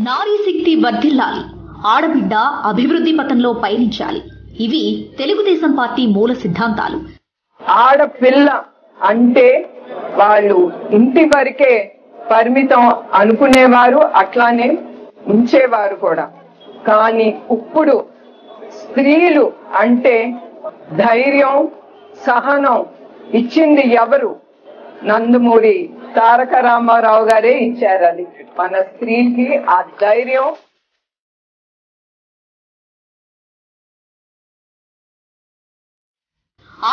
నారీ శక్తి వర్ధిల్లాలి, ఆడబిడ్డ అభివృద్ధి పథంలో పయనించాలి. ఇవి తెలుగుదేశం పార్టీ మూల సిద్ధాంతాలు. ఆడపిల్ల అంటే వాళ్ళు ఇంటి వరకే పరిమితం అనుకునేవారు, అట్లానే ఉంచేవారు కూడా. కానీ ఇప్పుడు స్త్రీలు అంటే ధైర్యం, సహనం ఇచ్చింది ఎవరు? నందమూరి తారక రామారావు గారే ఇచ్చారు. అది మన స్త్రీకి ఆ ధైర్యం.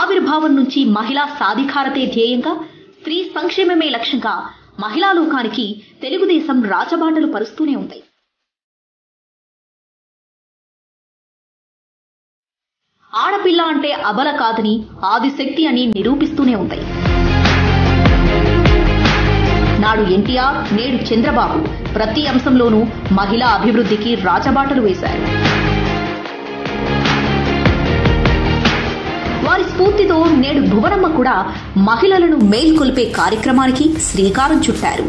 ఆవిర్భావం నుంచి మహిళా సాధికారతే ధ్యేయంగా, స్త్రీ సంక్షేమమే లక్ష్యంగా మహిళా లోకానికి తెలుగుదేశం రాజబాటలు పరుస్తూనే ఉంది. ఆడపిల్ల అంటే అబల కాదని, ఆదిశక్తి అని నిరూపిస్తూనే ఉంది. నాడు ఎన్టీఆర్, నేడు చంద్రబాబు ప్రతి అంశంలోనూ మహిళా అభివృద్ధికి రాజబాటలు వేశారు. వారి స్ఫూర్తితో నేడు భువనమ్మ కూడా మహిళలను మేల్కొల్పే కార్యక్రమానికి శ్రీకారం చుట్టారు.